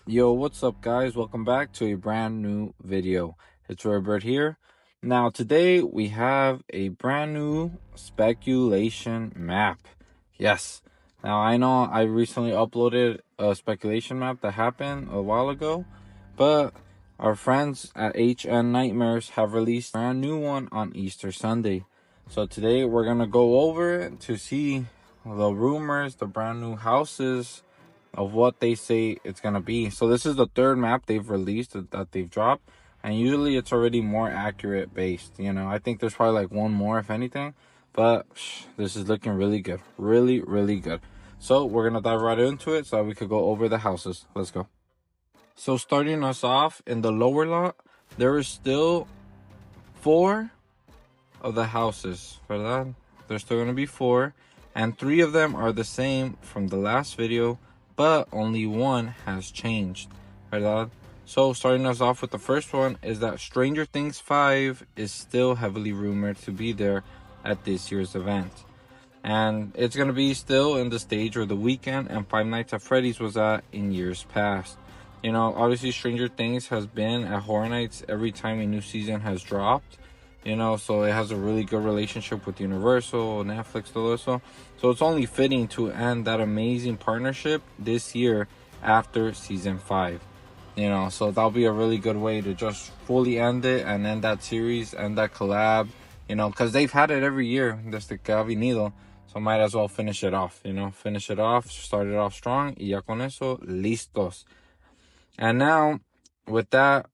Yo, what's up, guys? Welcome back to a brand new video. It's Robert here. Now, today we have a brand new speculation map. Yes. Now, I know I recently uploaded a speculation map that happened a while ago, but our friends at HN Nightmares have released a brand new one on Easter Sunday. So today we're going to go over it to see the rumors, the brand new houses, of what they say it's gonna be. So this is the third map they've released that they've dropped, and usually it's already more accurate based. I think there's probably like one more if anything, but this is looking really good, really good. So we're gonna dive right into it so that we could go over the houses. Let's go. So starting us off in the lower lot, there is still 4 of the houses, ¿verdad? There's still gonna be 4, and 3 of them are the same from the last video, but only one has changed, ¿verdad? So starting us off with the first one is that Stranger Things 5 is still heavily rumored to be there at this year's event. And it's going to be still in the stage where The Weeknd and Five Nights at Freddy's was at in years past. Obviously Stranger Things has been at Horror Nights every time a new season has dropped. So it has a really good relationship with Universal, Netflix, todo eso. So it's only fitting to end that amazing partnership this year after season 5. So that'll be a really good way to just fully end it and end that series, end that collab, because they've had it every year, desde que ha venido. So might as well finish it off, finish it off, start it off strong, y ya con eso, listos. And now, with that,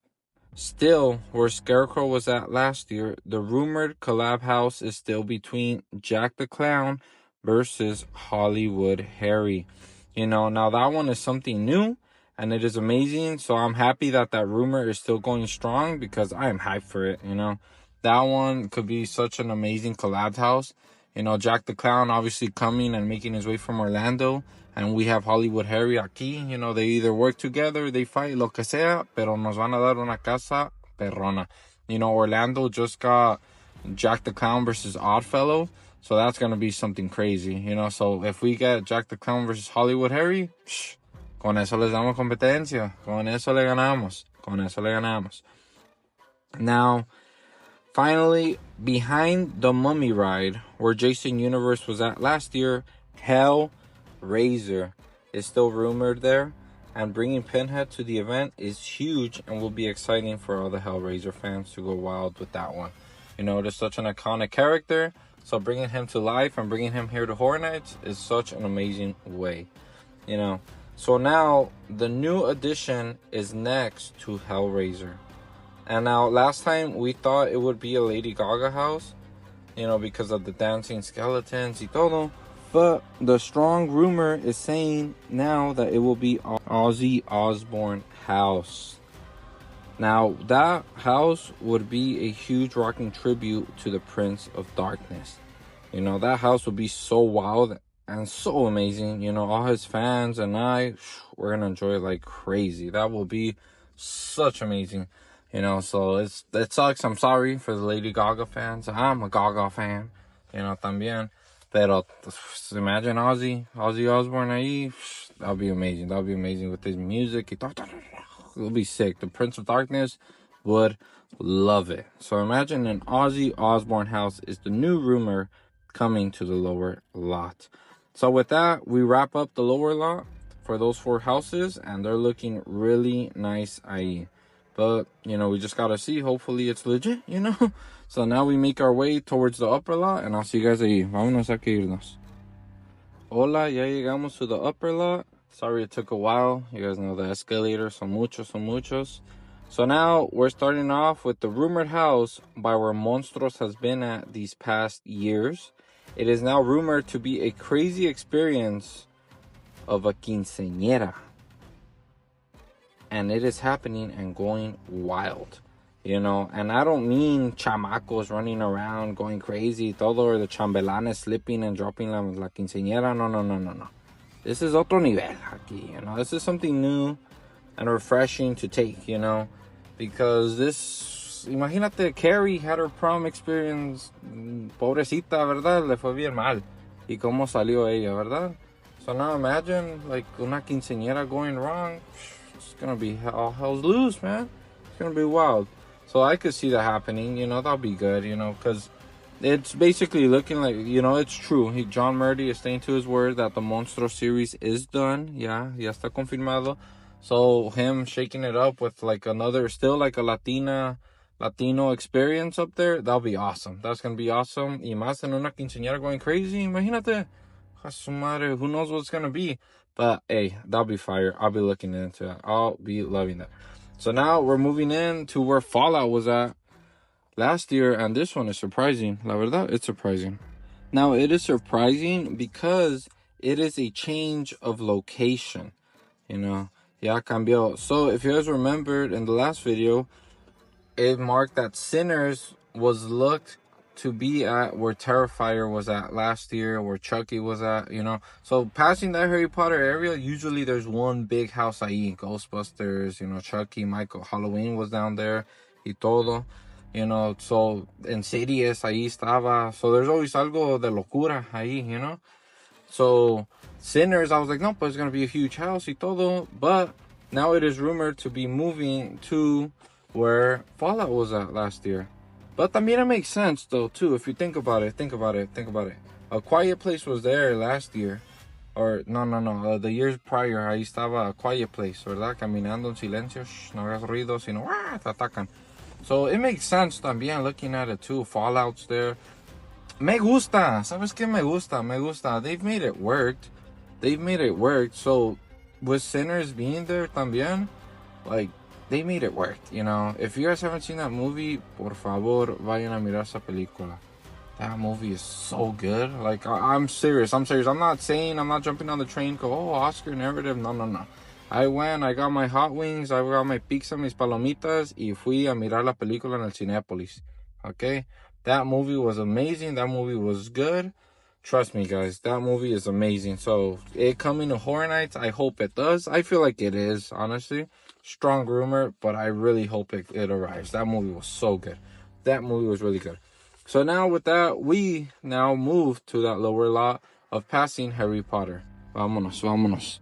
still, where Scarecrow was at last year, the rumored collab house is still between Jack the Clown versus Hollywood Harry. Now that one is something new and it is amazing. So I'm happy that rumor is still going strong because I am hyped for it. That one could be such an amazing collab house. Jack the Clown obviously coming and making his way from Orlando. And we have Hollywood Harry aquí. They either work together, they fight, lo que sea, pero nos van a dar una casa perrona. Orlando just got Jack the Clown versus Oddfellow. So that's going to be something crazy, So if we get Jack the Clown versus Hollywood Harry, con eso les damos competencia. Con eso le ganamos. Con eso le ganamos. Now, finally, behind the Mummy Ride, where Jason Universe was at last year, Hellraiser is still rumored there, and bringing Pinhead to the event is huge and will be exciting for all the Hellraiser fans to go wild with that one. It is such an iconic character, so bringing him to life and bringing him here to Horror Nights is such an amazing way. So now the new addition is next to Hellraiser. And now, last time we thought it would be a Lady Gaga house, because of the dancing skeletons y todo. But the strong rumor is saying now that it will be Ozzy Osbourne house. Now, that house would be a huge rocking tribute to the Prince of Darkness. That house would be so wild and so amazing. All his fans and we're going to enjoy it like crazy. That will be such amazing. So it sucks. I'm sorry for the Lady Gaga fans. I'm a Gaga fan, también. Pero imagine Ozzy Osbourne ahí. That'll be amazing. That'll be amazing with his music. It'll be sick. The Prince of Darkness would love it. So imagine an Ozzy Osbourne house is the new rumor coming to the lower lot. So with that, we wrap up the lower lot for those 4 houses, and they're looking really nice ahí. But, we just gotta see. Hopefully it's legit, So now we make our way towards the upper lot, and I'll see you guys ahí. Vámonos a que irnos. Hola, ya llegamos to the upper lot. Sorry it took a while. You guys know the escalators, son muchos. So now we're starting off with the rumored house by where Monstros has been at these past years. It is now rumored to be a crazy experience of a quinceañera. And it is happening and going wild, and I don't mean chamacos running around going crazy, todo, or the chambelanes slipping and dropping la quinceañera. No. This is otro nivel aquí, This is something new and refreshing to take, because this, imagínate, Carrie had her prom experience, pobrecita, ¿verdad? Le fue bien mal. Y cómo salió ella, ¿verdad? So now imagine, like, una quinceañera going wrong. it's gonna be all hell's loose, man. It's gonna be wild. So I could see that happening. That'll be good. Because it's basically looking like, it's true. John Murdy is staying to his word that the Monstro series is done. Ya está confirmado. So him shaking it up with like another, still like a Latino experience up there, that'll be awesome. That's gonna be awesome. Y más en una quinceañera going crazy. Imagínate. A su madre, who knows what's gonna be? But hey, that'll be fire. I'll be looking into that. I'll be loving that. So now we're moving in to where Fallout was at last year, and this one is surprising. La verdad, it's surprising. Now, it is surprising because it is a change of location. Ya cambió. So, if you guys remembered in the last video, it marked that Sinners was looked to be at where Terrifier was at last year, where Chucky was at, So passing that Harry Potter area, usually there's one big house ahí, Ghostbusters, Chucky, Michael, Halloween was down there, y todo, so Insidious ahí estaba. So there's always algo de locura ahí, So Sinners, I was like, no, but it's going to be a huge house y todo. But now it is rumored to be moving to where Fallout was at last year. But también it makes sense though too, if you think about it. A Quiet Place was there last year. Or no, the years prior, ahí estaba A Quiet Place, ¿verdad? Caminando en silencio, no hagas ruido, sino te atacan. So it makes sense también looking at it too. Fallout's there. Me gusta, ¿sabes qué me gusta? They've made it work. So with Sinners being there también, like, they made it work, If you guys haven't seen that movie, por favor, vayan a mirar esa película. That movie is so good. Like, I'm serious. I'm not jumping on the train, Oscar narrative. No. I went, I got my hot wings, I got my pizza, mis palomitas, y fui a mirar la película en el Cinépolis. Okay? That movie was amazing. That movie was good. Trust me, guys, that movie is amazing. So, it coming to Horror Nights, I hope it does. I feel like it is, honestly. Strong rumor, but I really hope it arrives. That movie was so good. That movie was really good. So now with that, we now move to that lower lot of passing Harry Potter. Vámonos.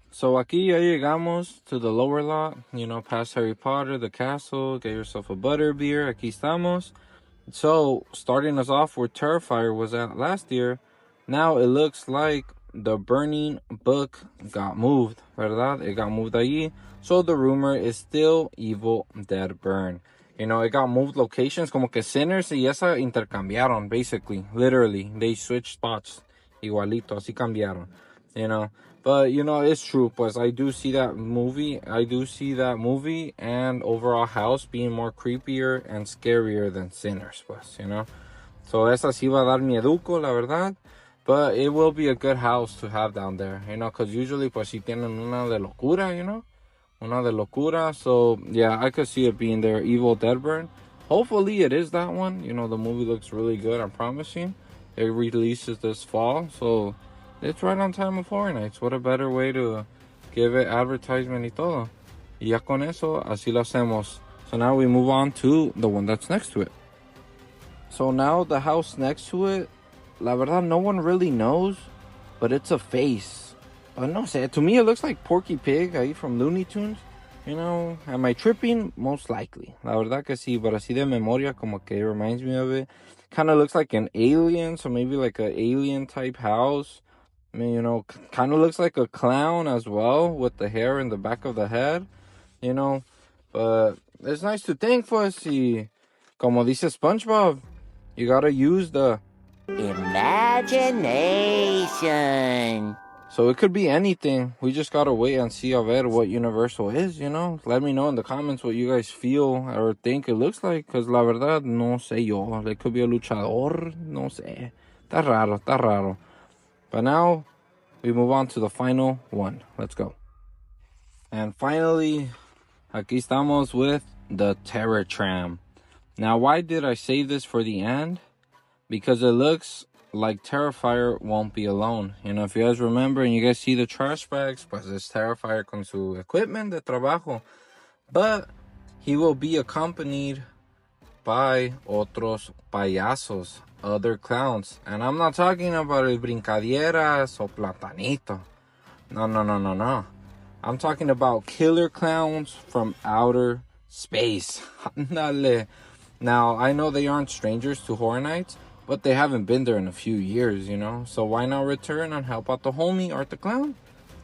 So aquí ya llegamos to the lower lot, past Harry Potter, the castle, get yourself a butter beer, aquí estamos. So, starting us off where Terrifier was at last year, now it looks like the Burning Book got moved, ¿verdad? It got moved allí. So, the rumor is still Evil Dead Burn. It got moved locations, como que Sinners y esa intercambiaron, basically. Literally, they switched spots. Igualito, así cambiaron. But, it's true, pues I do see that movie and overall house being more creepier and scarier than Sinners, pues, So, esa sí va a dar mieduco, la verdad. But it will be a good house to have down there, because usually, pues, sí tienen una de locura, Una de locura. So, yeah, I could see it being there. Evil Dead Burn. Hopefully, it is that one. The movie looks really good, I'm promising. It releases this fall, so it's right on time of Horror Nights. What a better way to give it advertisement y todo. Y ya con eso, así lo hacemos. So now we move on to the one that's next to it. So now the house next to it, la verdad, no one really knows, but it's a face. No sé, to me it looks like Porky Pig ahí from Looney Tunes. Am I tripping? Most likely. La verdad que sí, but así de memoria, como que it reminds me of it. Kind of looks like an alien, so maybe like an alien type house. I mean, kind of looks like a clown as well with the hair in the back of the head, But it's nice to think, pues, y como dice SpongeBob, you gotta use the imagination. So it could be anything. We just gotta wait and see a ver what Universal is, Let me know in the comments what you guys feel or think it looks like. Because la verdad, no sé yo. It could be a luchador. No sé. Está raro. But now, we move on to the final one. Let's go. And finally, aquí estamos with the Terror Tram. Now, why did I save this for the end? Because it looks like Terrifier won't be alone. If you guys remember and you guys see the trash bags, pues it's Terrifier con su equipment de trabajo. But he will be accompanied by otros payasos, other clowns. And I'm not talking about el brincadieras o platanito. No. I'm talking about killer clowns from outer space. Ándale. Now, I know they aren't strangers to Horror Nights, but they haven't been there in a few years, you know? So why not return and help out the homie, Art the Clown?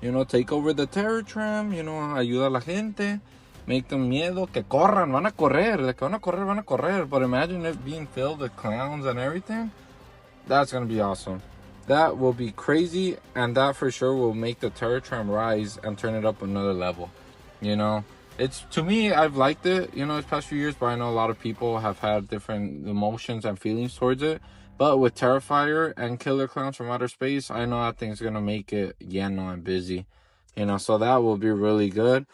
You know, take over the terror tram, you know, ayuda a la gente, make them miedo, que corran, van a correr, like, van a correr, van a correr. But imagine it being filled with clowns and everything. That's gonna be awesome. That will be crazy, and that for sure will make the terror tram rise and turn it up another level. You know, it's, to me, I've liked it, you know, this past few years, but I know a lot of people have had different emotions and feelings towards it. But with Terrifier and Killer Clowns from Outer Space, I know that thing's gonna make it lleno and busy, you know, so that will be really good.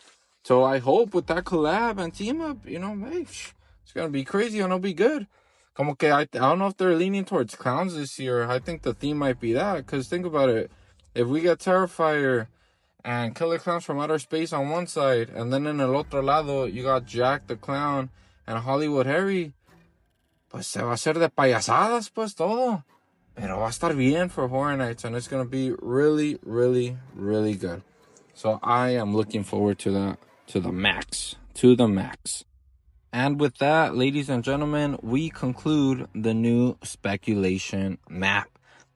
So I hope with that collab and team up, you know, hey, it's gonna be crazy and it'll be good. Como que I don't know if they're leaning towards clowns this year. I think the theme might be that, because think about it. If we get Terrifier and Killer Clowns from Outer Space on one side, and then in el otro lado, you got Jack the Clown and Hollywood Harry, pues se va a hacer de payasadas, pues todo. Pero va a estar bien for Horror Nights, and it's going to be really, really, really good. So I am looking forward to that, to the max. To the max. And with that, ladies and gentlemen, we conclude the new speculation map.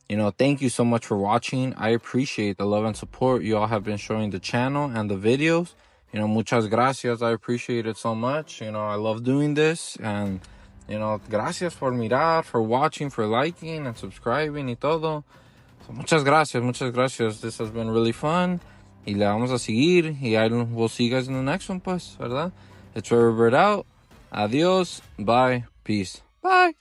You know, thank you so much for watching. I appreciate the love and support you all have been showing the channel and the videos. You know, muchas gracias. I appreciate it so much. You know, I love doing this. And, you know, gracias por mirar, for watching, for liking and subscribing y todo. So, muchas gracias, muchas gracias. This has been really fun. Y le vamos a seguir. Y we'll see you guys in the next one, pues, ¿verdad? It's Trevor Bird out. Adios. Bye. Peace. Bye.